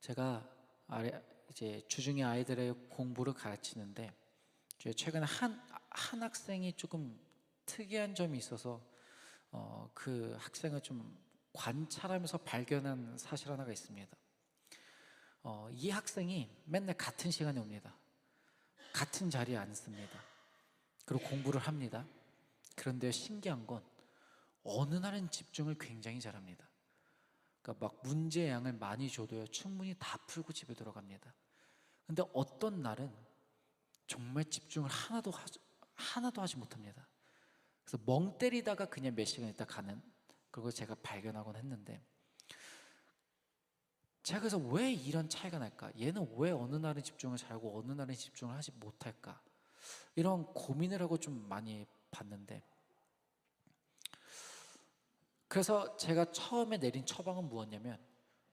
제가 이제 주중에 아이들의 공부를 가르치는데 최근에 한 학생이 조금 특이한 점이 있어서 그 학생을 좀 관찰하면서 발견한 사실 하나가 있습니다. 이 학생이 맨날 같은 시간에 옵니다. 같은 자리에 앉습니다. 그리고 공부를 합니다. 그런데 신기한 건 어느 날은 집중을 굉장히 잘합니다. 그러니까 막 문제 양을 많이 줘도요 충분히 다 풀고 집에 돌아갑니다. 근데 어떤 날은 정말 집중을 하나도 하지 못합니다. 그래서 멍 때리다가 그냥 몇 시간 있다 가는, 그걸 제가 발견하곤 했는데, 제가 그래서 왜 이런 차이가 날까? 얘는 왜 어느 날은 집중을 잘하고 어느 날은 집중을 하지 못할까? 이런 고민을 하고 좀 많이 봤는데, 그래서 제가 처음에 내린 처방은 무엇냐면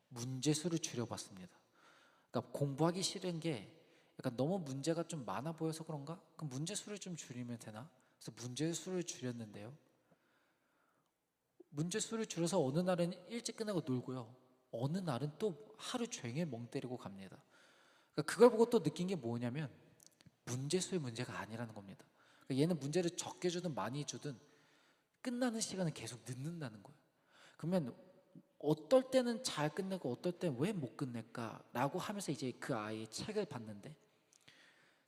문제수를 줄여봤습니다. 그러니까 공부하기 싫은 게 약간 너무 문제가 좀 많아 보여서 그런가? 그럼 문제수를 좀 줄이면 되나? 그래서 문제수를 줄였는데요, 문제수를 줄여서 어느 날은 일찍 끝나고 놀고요, 어느 날은 또 하루 종일 멍 때리고 갑니다. 그러니까 그걸 보고 또 느낀 게 뭐냐면 문제수의 문제가 아니라는 겁니다. 그러니까 얘는 문제를 적게 주든 많이 주든 끝나는 시간은 계속 늦는다는 거예요. 그러면 어떨 때는 잘 끝내고 어떨 때는 왜 못 끝낼까? 라고 하면서 이제 그 아이의 책을 봤는데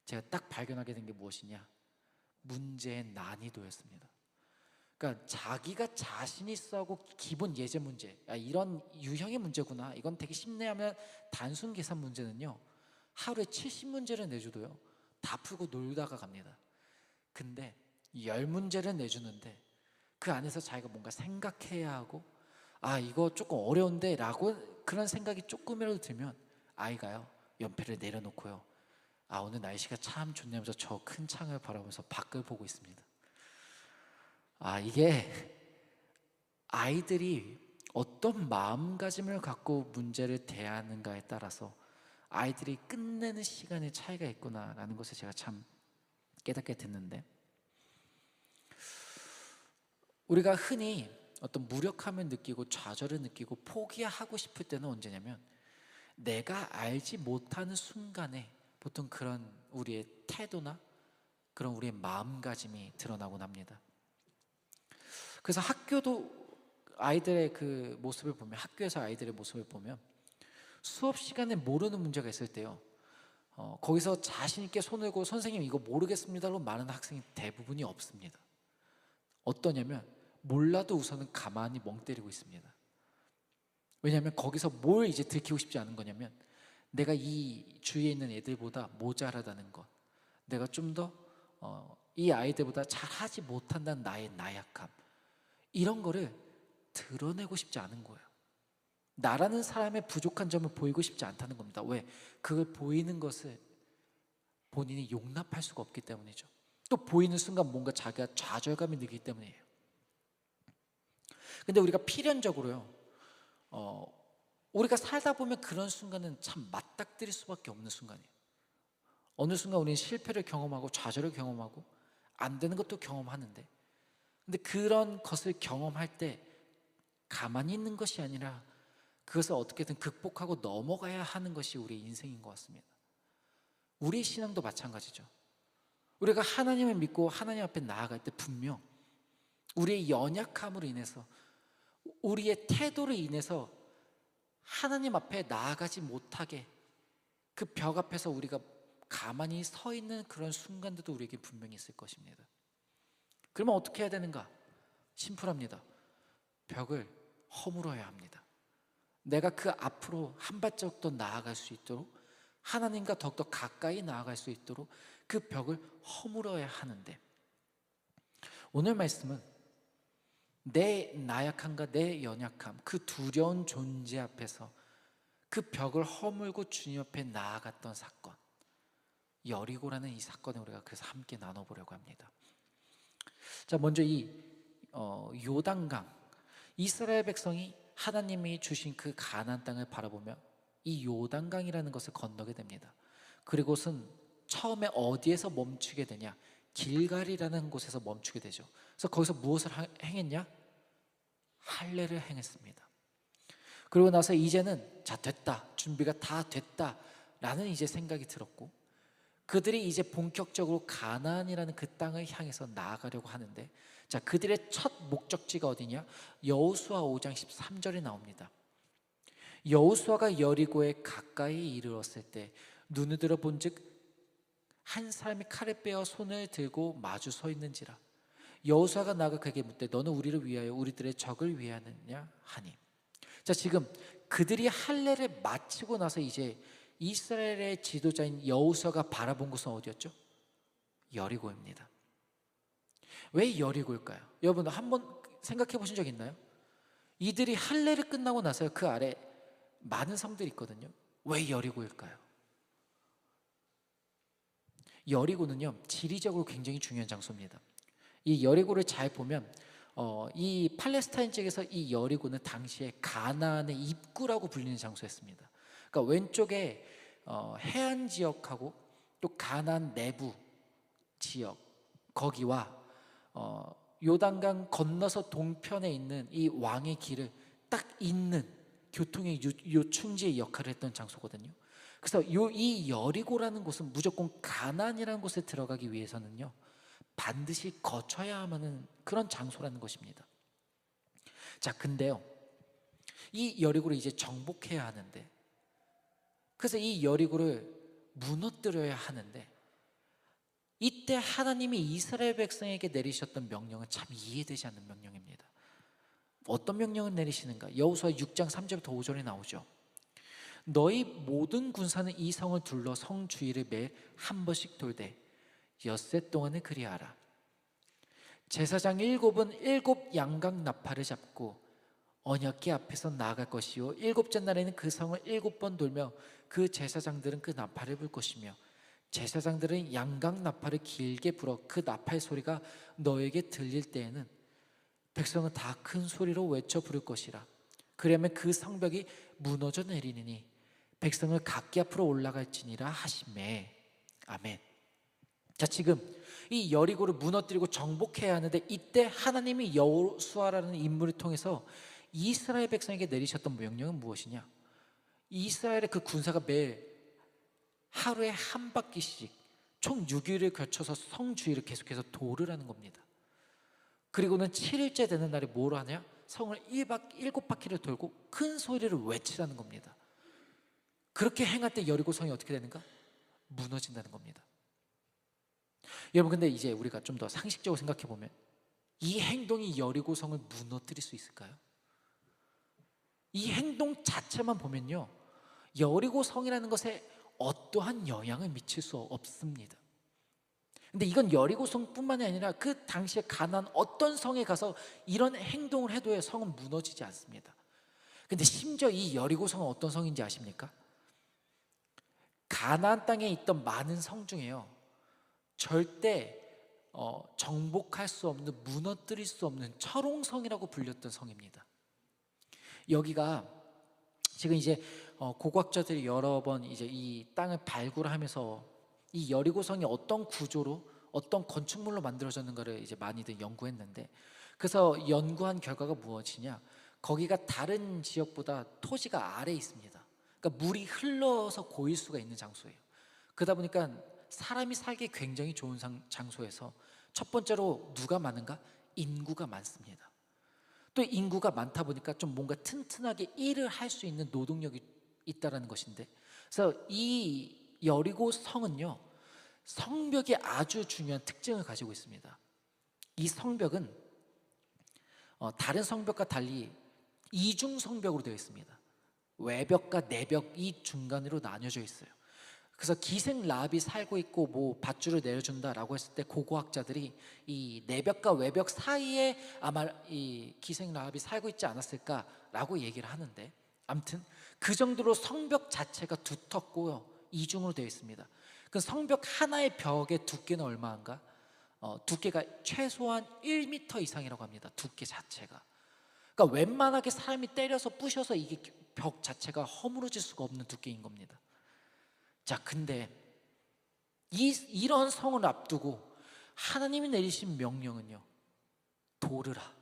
제가 딱 발견하게 된 게 무엇이냐? 문제의 난이도였습니다. 그러니까 자기가 자신 있어 하고 기본 예제 문제, 이런 유형의 문제구나, 이건 되게 쉽네 하면 단순 계산 문제는요 하루에 70문제를 내줘도요 다 풀고 놀다가 갑니다. 근데 10문제를 내주는데 그 안에서 자기가 뭔가 생각해야 하고, 이거 조금 어려운데 라고 그런 생각이 조금이라도 들면 아이가요 연필을 내려놓고요, 오늘 날씨가 참 좋네면서 저 큰 창을 바라보면서 밖을 보고 있습니다. 이게 아이들이 어떤 마음가짐을 갖고 문제를 대하는가에 따라서 아이들이 끝내는 시간의 차이가 있구나라는 것을 제가 참 깨닫게 됐는데, 우리가 흔히 어떤 무력함을 느끼고 좌절을 느끼고 포기하고 싶을 때는 언제냐면 내가 알지 못하는 순간에 보통 그런 우리의 태도나 그런 우리의 마음가짐이 드러나곤 합니다. 그래서 아이들의 그 모습을 보면, 학교에서 아이들의 모습을 보면 수업 시간에 모르는 문제가 있을 때요, 거기서 자신 있게 손을 들고 선생님 이거 모르겠습니다로 말하는 학생이 대부분이 없습니다. 어떠냐면 몰라도 우선은 가만히 멍 때리고 있습니다. 왜냐하면 거기서 뭘 이제 들키고 싶지 않은 거냐면 내가 이 주위에 있는 애들보다 모자라다는 것, 내가 좀 더 이 아이들보다 잘하지 못한다는 나의 나약함, 이런 거를 드러내고 싶지 않은 거예요. 나라는 사람의 부족한 점을 보이고 싶지 않다는 겁니다. 왜? 그걸 보이는 것을 본인이 용납할 수가 없기 때문이죠. 또 보이는 순간 뭔가 자기가 좌절감이 들기 때문이에요. 근데 우리가 필연적으로요, 우리가 살다 보면 그런 순간은 참 맞닥뜨릴 수밖에 없는 순간이에요. 어느 순간 우리는 실패를 경험하고 좌절을 경험하고 안 되는 것도 경험하는데, 근데 그런 것을 경험할 때 가만히 있는 것이 아니라 그것을 어떻게든 극복하고 넘어가야 하는 것이 우리의 인생인 것 같습니다. 우리의 신앙도 마찬가지죠. 우리가 하나님을 믿고 하나님 앞에 나아갈 때 분명 우리의 연약함으로 인해서, 우리의 태도로 인해서 하나님 앞에 나아가지 못하게 그 벽 앞에서 우리가 가만히 서 있는 그런 순간들도 우리에게 분명히 있을 것입니다. 그러면 어떻게 해야 되는가? 심플합니다. 벽을 허물어야 합니다. 내가 그 앞으로 한 발자국 더 나아갈 수 있도록, 하나님과 더욱더 가까이 나아갈 수 있도록 그 벽을 허물어야 하는데, 오늘 말씀은 내 나약함과 내 연약함, 그 두려운 존재 앞에서 그 벽을 허물고 주님 앞에 나아갔던 사건, 여리고라는 이 사건을 우리가 그래서 함께 나눠보려고 합니다. 자, 먼저 이 요단강, 이스라엘 백성이 하나님이 주신 그 가나안 땅을 바라보며 이 요단강이라는 것을 건너게 됩니다. 그리고는 처음에 어디에서 멈추게 되냐? 길갈이라는 곳에서 멈추게 되죠. 그래서 거기서 무엇을 행했냐? 할례를 행했습니다. 그리고 나서 이제는 자 됐다, 준비가 다 됐다라는 이제 생각이 들었고, 그들이 이제 본격적으로 가나안이라는 그 땅을 향해서 나아가려고 하는데, 자, 그들의 첫 목적지가 어디냐? 여호수아 5장 13절에 나옵니다. 여호수아가 여리고에 가까이 이르렀을 때 눈을 들어 본즉 한 사람이 칼을 빼어 손을 들고 마주 서 있는지라. 여호수아가 나가 그에게 묻되 너는 우리를 위하여 우리들의 적을 위하느냐 하니. 자, 지금 그들이 할례를 마치고 나서 이제 이스라엘의 지도자인 여호수아가 바라본 곳은 어디였죠? 여리고입니다. 왜 여리고일까요? 여러분 한번 생각해 보신 적 있나요? 이들이 할례를 끝나고 나서 그 아래 많은 성들이 있거든요. 왜 여리고일까요? 여리고는요, 지리적으로 굉장히 중요한 장소입니다. 이 여리고를 잘 보면 이 팔레스타인 쪽에서 이 여리고는 당시에 가나안의 입구라고 불리는 장소였습니다. 그러니까 왼쪽에 해안 지역하고 또 가나안 내부 지역, 거기와 요단강 건너서 동편에 있는 이 왕의 길을 딱 잇는 교통의 요충지의 역할을 했던 장소거든요. 그래서 이 여리고라는 곳은 무조건 가나안이라는 곳에 들어가기 위해서는요, 반드시 거쳐야 하는 그런 장소라는 것입니다. 자, 근데요, 이 여리고를 이제 정복해야 하는데, 그래서 이 여리고를 무너뜨려야 하는데, 이때 하나님이 이스라엘 백성에게 내리셨던 명령은 참 이해되지 않는 명령입니다. 어떤 명령을 내리시는가? 여호수아 6장 3절부터 5절에 나오죠. 너희 모든 군사는 이 성을 둘러 성 주위를 매 한 번씩 돌되 엿새 동안을 그리하라. 제사장 7은 7 양각 나팔을 잡고 언약궤 앞에서 나아갈 것이요 7째 날에는 그 성을 7번 돌며 그 제사장들은 그 나팔을 불 것이며 제사장들은 양각 나팔을 길게 불어 그 나팔 소리가 너에게 들릴 때에는 백성은 다 큰 소리로 외쳐 부를 것이라. 그러면 그 성벽이 무너져 내리니 백성을 각기 앞으로 올라갈지니라 하시매. 아멘. 자, 지금 이 여리고를 무너뜨리고 정복해야 하는데, 이때 하나님이 여호수아라는 인물을 통해서 이스라엘 백성에게 내리셨던 명령은 무엇이냐? 이스라엘의 그 군사가 매일 하루에 한 바퀴씩 총 6일을 거쳐서 성 주위를 계속해서 돌으라는 겁니다. 그리고는 7일째 되는 날에 뭘 하냐? 성을 7바퀴를 돌고 큰 소리를 외치라는 겁니다. 그렇게 행할 때 여리고 성이 어떻게 되는가? 무너진다는 겁니다. 여러분, 근데 이제 우리가 좀 더 상식적으로 생각해 보면 이 행동이 여리고 성을 무너뜨릴 수 있을까요? 이 행동 자체만 보면요, 여리고 성이라는 것에 어떠한 영향을 미칠 수 없습니다. 근데 이건 여리고 성뿐만이 아니라 그 당시에 가나안 어떤 성에 가서 이런 행동을 해도 성은 무너지지 않습니다. 근데 심지어 이 여리고 성은 어떤 성인지 아십니까? 가나안 땅에 있던 많은 성 중에요, 절대 정복할 수 없는, 무너뜨릴 수 없는 철옹성이라고 불렸던 성입니다. 여기가 지금 이제 고고학자들이 여러 번 이제 이 땅을 발굴하면서 이 여리고성이 어떤 구조로, 어떤 건축물로 만들어졌는가를 이제 많이들 연구했는데, 그래서 연구한 결과가 무엇이냐? 거기가 다른 지역보다 토지가 아래에 있습니다. 그러니까 물이 흘러서 고일 수가 있는 장소예요. 그러다 보니까 사람이 살기 굉장히 좋은 장소에서 첫 번째로 누가 많은가? 인구가 많습니다. 또 인구가 많다 보니까 좀 뭔가 튼튼하게 일을 할 수 있는 노동력이 있다라는 것인데, 그래서 이 여리고 성은요, 성벽이 아주 중요한 특징을 가지고 있습니다. 이 성벽은 다른 성벽과 달리 이중 성벽으로 되어 있습니다. 외벽과 내벽이 중간으로 나뉘어져 있어요. 그래서 기생 라합이 살고 있고 뭐 밧줄을 내려준다라고 했을 때 고고학자들이 이 내벽과 외벽 사이에 아마 이 기생 라합이 살고 있지 않았을까라고 얘기를 하는데, 아무튼 그 정도로 성벽 자체가 두텁고요, 이중으로 되어 있습니다. 그 성벽 하나의 벽의 두께는 얼마인가? 두께가 최소한 1m 이상이라고 합니다. 두께 자체가. 그러니까 웬만하게 사람이 때려서 부셔서 이게 벽 자체가 허물어질 수가 없는 두께인 겁니다. 자, 근데 이런 성을 앞두고 하나님이 내리신 명령은요, 돌으라,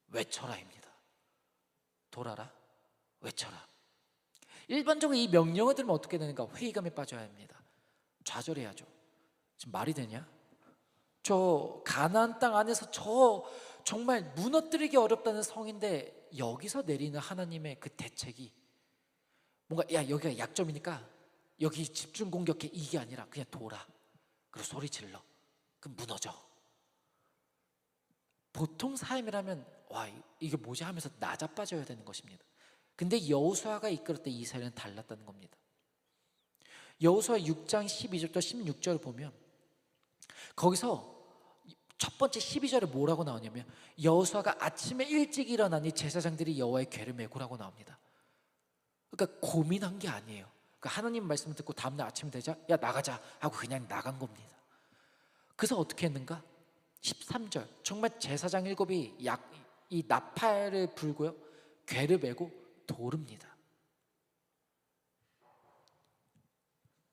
외쳐라입니다. 돌아라, 외쳐라. 일반적으로 이 명령을 들으면 어떻게 되는가? 회의감에 빠져야 합니다. 좌절해야죠. 지금 말이 되냐? 저 가나안 땅 안에서 저 정말 무너뜨리기 어렵다는 성인데 여기서 내리는 하나님의 그 대책이 뭔가 야 여기가 약점이니까 여기 집중 공격해, 이게 아니라 그냥 돌아, 그리고 소리 질러, 그럼 무너져. 보통 삶이라면 와 이게 뭐지 하면서 나자빠져야 되는 것입니다. 근데 여호수아가 이끌을 때 이스라엘은 달랐다는 겁니다. 여호수아 6장 12절부터 16절을 보면 거기서 첫 번째 12절에 뭐라고 나오냐면 여호수아가 아침에 일찍 일어나니 제사장들이 여호와의 궤를 메고라고 나옵니다. 그러니까 고민한 게 아니에요. 그러니까 하나님 말씀을 듣고 다음날 아침 되자 야 나가자 하고 그냥 나간 겁니다. 그래서 어떻게 했는가? 13절 정말 제사장 일곱이 이 나팔을 불고요 궤를 메고 도릅니다.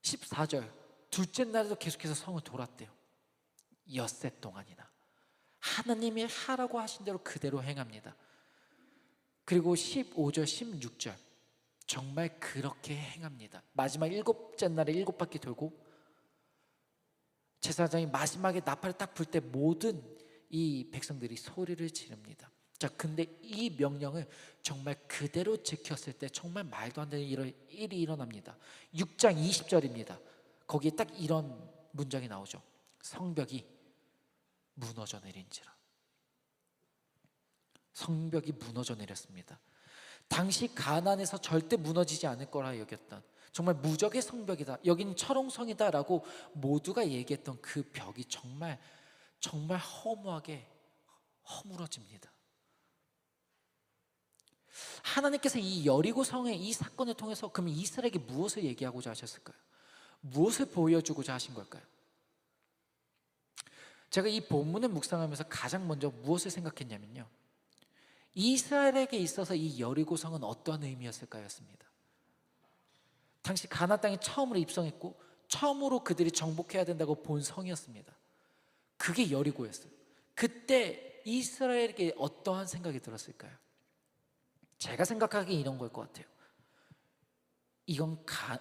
14절 둘째 날에도 계속해서 성을 돌았대요. 엿새 동안이나 하나님이 하라고 하신 대로 그대로 행합니다. 그리고 15절 16절 정말 그렇게 행합니다. 마지막 일곱째 날에 일곱 바퀴 돌고 제사장이 마지막에 나팔을 딱 불 때 모든 이 백성들이 소리를 지릅니다. 자, 근데 이 명령을 정말 그대로 지켰을 때 정말 말도 안 되는 일이 일어납니다. 6장 20절입니다. 거기에 딱 이런 문장이 나오죠. 성벽이 무너져 내린지라. 성벽이 무너져 내렸습니다. 당시 가나안에서 절대 무너지지 않을 거라 여겼던 정말 무적의 성벽이다, 여긴 철옹성이다라고 모두가 얘기했던 그 벽이 정말 허무하게 허물어집니다. 하나님께서 이 여리고 성의 이 사건을 통해서 그럼 이스라엘에게 무엇을 얘기하고자 하셨을까요? 무엇을 보여주고자 하신 걸까요? 제가 이 본문을 묵상하면서 가장 먼저 무엇을 생각했냐면요, 이스라엘에게 있어서 이 여리고성은 어떤 의미였을까였습니다. 당시 가나안 땅에 처음으로 입성했고 처음으로 그들이 정복해야 된다고 본 성이었습니다. 그게 여리고였어요. 그때 이스라엘에게 어떠한 생각이 들었을까요? 제가 생각하기에 이런 걸 것 같아요.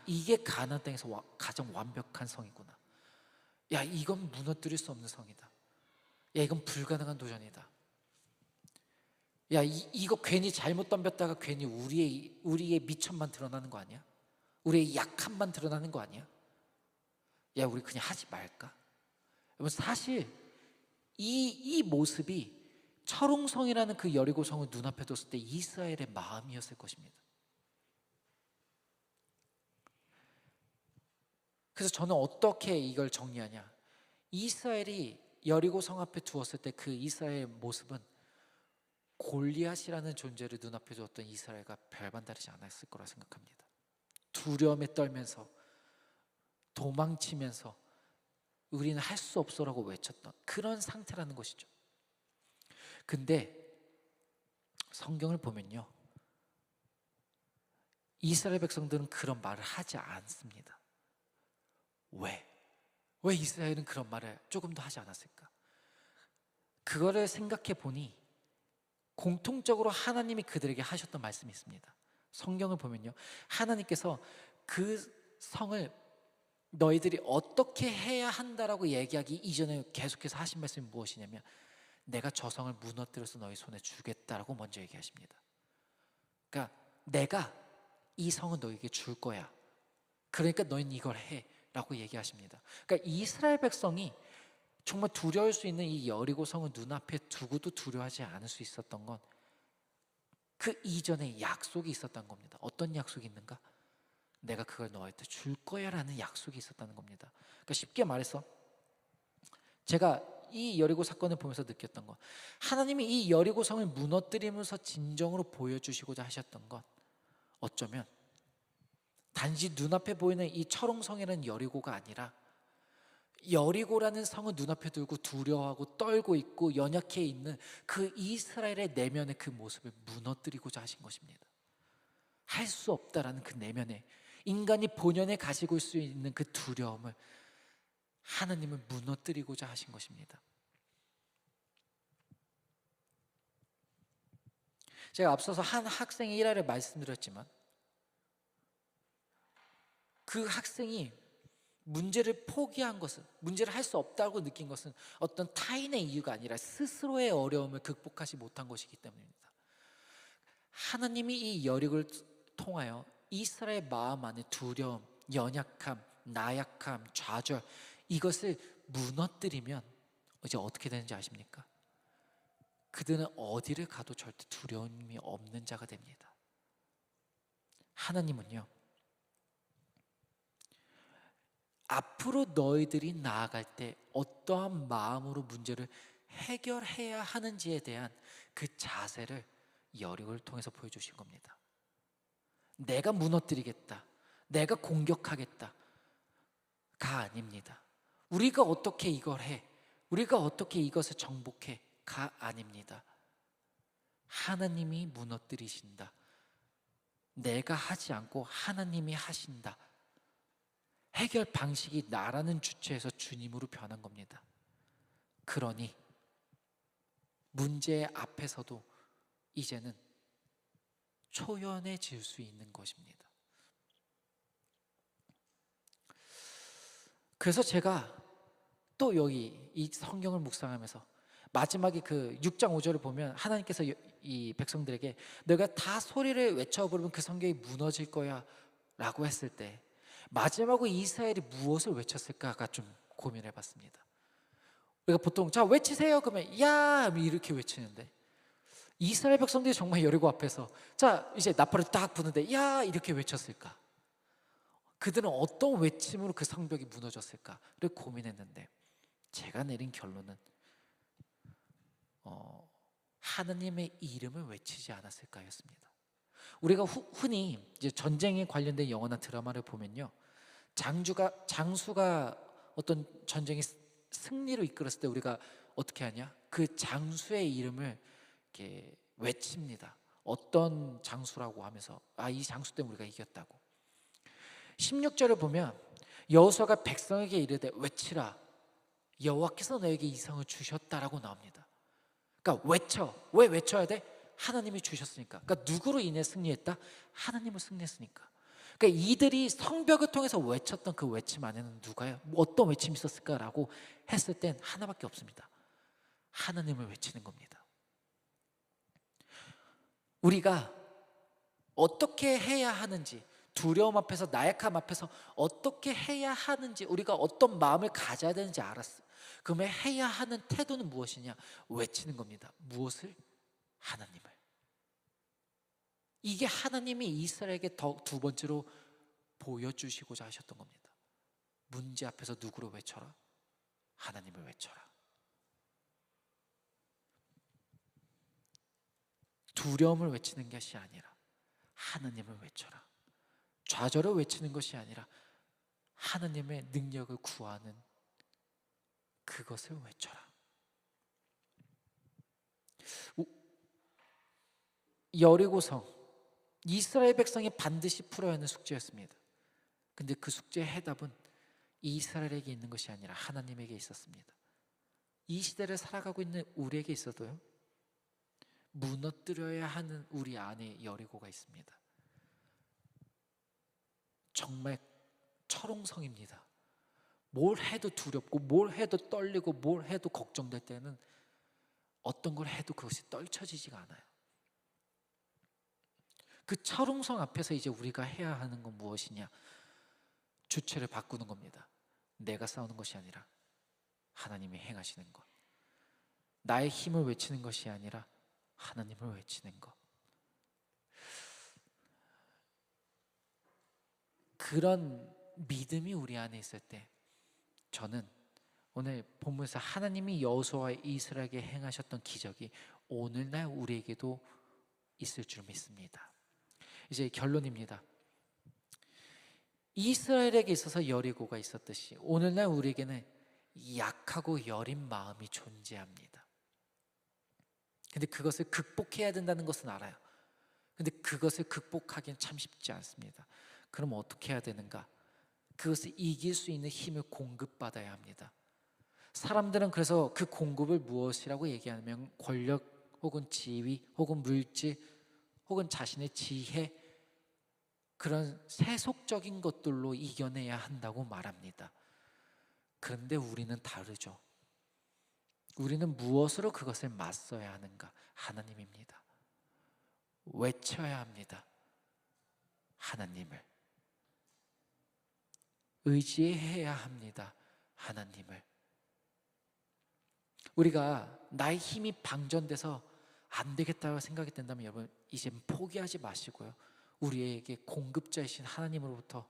이게 가나안 땅에서 가장 완벽한 성이구나. 야 이건 무너뜨릴 수 없는 성이다. 야 이건 불가능한 도전이다. 야 이거 괜히 잘못 덤볐다가 괜히 우리의 미천만 드러나는 거 아니야? 우리의 약함만 드러나는 거 아니야? 야 우리 그냥 하지 말까? 여러분 사실 이 모습이 철옹성이라는 그 여리고성을 눈앞에 뒀을 때 이스라엘의 마음이었을 것입니다. 그래서 저는 어떻게 이걸 정리하냐, 이스라엘이 여리고성 앞에 두었을 때 그 이스라엘의 모습은 골리앗이라는 존재를 눈앞에 두었던 이스라엘과 별반 다르지 않았을 거라 생각합니다. 두려움에 떨면서 도망치면서 우리는 할 수 없어라고 외쳤던 그런 상태라는 것이죠. 근데 성경을 보면요, 이스라엘 백성들은 그런 말을 하지 않습니다. 왜 이스라엘은 그런 말을 조금 더 하지 않았을까? 그거를 생각해 보니 공통적으로 하나님이 그들에게 하셨던 말씀이 있습니다. 성경을 보면요, 하나님께서 그 성을 너희들이 어떻게 해야 한다라고 얘기하기 이전에 계속해서 하신 말씀이 무엇이냐면 내가 저 성을 무너뜨려서 너희 손에 주겠다라고 먼저 얘기하십니다. 그러니까 내가 이 성은 너에게 줄 거야, 그러니까 너희는 이걸 해 라고 얘기하십니다. 그러니까 이스라엘 백성이 정말 두려울 수 있는 이 여리고 성을 눈앞에 두고도 두려워하지 않을 수 있었던 건 그 이전에 약속이 있었던 겁니다. 어떤 약속이 있는가? 내가 그걸 너한테 줄 거야 라는 약속이 있었다는 겁니다. 그러니까 쉽게 말해서 제가 이 여리고 사건을 보면서 느꼈던 건 하나님이 이 여리고 성을 무너뜨리면서 진정으로 보여주시고자 하셨던 건 어쩌면 단지 눈앞에 보이는 이 철옹성이라는 여리고가 아니라 여리고라는 성을 눈앞에 두고 두려워하고 떨고 있고 연약해 있는 그 이스라엘의 내면의 그 모습을 무너뜨리고자 하신 것입니다. 할 수 없다라는 그 내면에 인간이 본연에 가지고 있을 수 있는 그 두려움을 하나님은 무너뜨리고자 하신 것입니다. 제가 앞서서 한 학생의 일화를 말씀드렸지만 그 학생이 문제를 포기한 것은, 문제를 할 수 없다고 느낀 것은 어떤 타인의 이유가 아니라 스스로의 어려움을 극복하지 못한 것이기 때문입니다. 하나님이 이 여리고를 통하여 이스라엘 마음 안에 두려움, 연약함, 나약함, 좌절, 이것을 무너뜨리면 이제 어떻게 되는지 아십니까? 그들은 어디를 가도 절대 두려움이 없는 자가 됩니다. 하나님은요, 앞으로 너희들이 나아갈 때 어떠한 마음으로 문제를 해결해야 하는지에 대한 그 자세를 여리고를 통해서 보여주신 겁니다. 내가 무너뜨리겠다, 내가 공격하겠다가 아닙니다. 우리가 어떻게 이걸 해, 우리가 어떻게 이것을 정복해가 아닙니다. 하나님이 무너뜨리신다, 내가 하지 않고 하나님이 하신다. 해결 방식이 나라는 주체에서 주님으로 변한 겁니다. 그러니 문제 앞에서도 이제는 초연해질 수 있는 것입니다. 그래서 제가 또 여기 이 성경을 묵상하면서 마지막에 그 6장 5절을 보면 하나님께서 이 백성들에게 너가 다 소리를 외쳐 부르면 그 성경이 무너질 거야 라고 했을 때 마지막으로 이스라엘이 무엇을 외쳤을까가 좀 고민해 봤습니다. 우리가 보통 자 외치세요 그러면 야 이렇게 외치는데 이스라엘 백성들이 정말 여리고 앞에서 자 이제 나팔을 딱 부는데 야 이렇게 외쳤을까? 그들은 어떤 외침으로 그 성벽이 무너졌을까를 고민했는데 제가 내린 결론은 하나님의 이름을 외치지 않았을까였습니다. 우리가 흔히 이제 전쟁에 관련된 영화나 드라마를 보면요, 장수가 어떤 전쟁의 승리로 이끌었을 때 우리가 어떻게 하냐? 그 장수의 이름을 이렇게 외칩니다. 어떤 장수라고 하면서 이 장수 때문에 우리가 이겼다고. 16절을 보면 여호수아가 백성에게 이르되 외치라 여호와께서 너에게 이 성을 주셨다라고 나옵니다. 그러니까 외쳐. 왜 외쳐야 돼? 하나님이 주셨으니까. 그러니까 누구로 인해 승리했다? 하나님을 승리했으니까. 그러니까 이들이 성벽을 통해서 외쳤던 그 외침 안에는 누가요? 어떤 외침이 있었을까라고 했을 땐 하나밖에 없습니다. 하나님을 외치는 겁니다. 우리가 어떻게 해야 하는지, 두려움 앞에서, 나약함 앞에서 어떻게 해야 하는지, 우리가 어떤 마음을 가져야 되는지 알았어. 그러면 해야 하는 태도는 무엇이냐? 외치는 겁니다. 무엇을? 하나님을. 이게 하나님이 이스라엘에게 두 번째로 보여주시고자 하셨던 겁니다. 문제 앞에서 누구를 외쳐라? 하나님을 외쳐라. 두려움을 외치는 것이 아니라 하나님을 외쳐라. 좌절을 외치는 것이 아니라 하나님의 능력을 구하는 그것을 외쳐라. 여리고성, 이스라엘 백성이 반드시 풀어야 하는 숙제였습니다. 근데 그 숙제의 해답은 이스라엘에게 있는 것이 아니라 하나님에게 있었습니다. 이 시대를 살아가고 있는 우리에게 있어도요, 무너뜨려야 하는 우리 안에 여리고가 있습니다. 정말 철옹성입니다. 뭘 해도 두렵고 뭘 해도 떨리고 뭘 해도 걱정될 때는 어떤 걸 해도 그것이 떨쳐지지가 않아요. 그 철옹성 앞에서 이제 우리가 해야 하는 건 무엇이냐? 주체를 바꾸는 겁니다. 내가 싸우는 것이 아니라 하나님이 행하시는 것. 나의 힘을 외치는 것이 아니라 하나님을 외치는 것. 그런 믿음이 우리 안에 있을 때 저는 오늘 본문에서 하나님이 여호수아와 이스라엘에게 행하셨던 기적이 오늘날 우리에게도 있을 줄 믿습니다. 이제 결론입니다. 이스라엘에게 있어서 여리고가 있었듯이 오늘날 우리에게는 약하고 여린 마음이 존재합니다. 근데 그것을 극복해야 된다는 것은 알아요. 근데 그것을 극복하기는 참 쉽지 않습니다. 그럼 어떻게 해야 되는가? 그것을 이길 수 있는 힘을 공급받아야 합니다. 사람들은 그래서 그 공급을 무엇이라고 얘기하냐면 권력 혹은 지위 혹은 물질 혹은 자신의 지혜 그런 세속적인 것들로 이겨내야 한다고 말합니다. 그런데 우리는 다르죠. 우리는 무엇으로 그것을 맞서야 하는가? 하나님입니다. 외쳐야 합니다. 하나님을. 의지해야 합니다. 하나님을. 우리가 나의 힘이 방전돼서 안 되겠다고 생각이 된다면 여러분 이제 포기하지 마시고요. 우리에게 공급자이신 하나님으로부터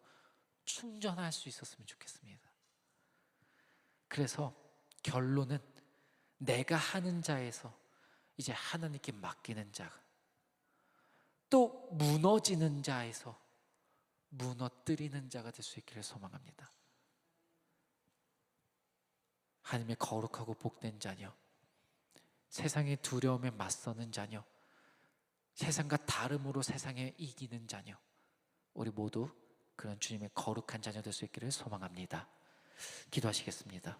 충전할 수 있었으면 좋겠습니다. 그래서 결론은 내가 하는 자에서 이제 하나님께 맡기는 자가, 또 무너지는 자에서 무너뜨리는 자가 될 수 있기를 소망합니다. 하나님의 거룩하고 복된 자녀, 세상의 두려움에 맞서는 자녀, 세상과 다름으로 세상에 이기는 자녀, 우리 모두 그런 주님의 거룩한 자녀 될 수 있기를 소망합니다. 기도하시겠습니다.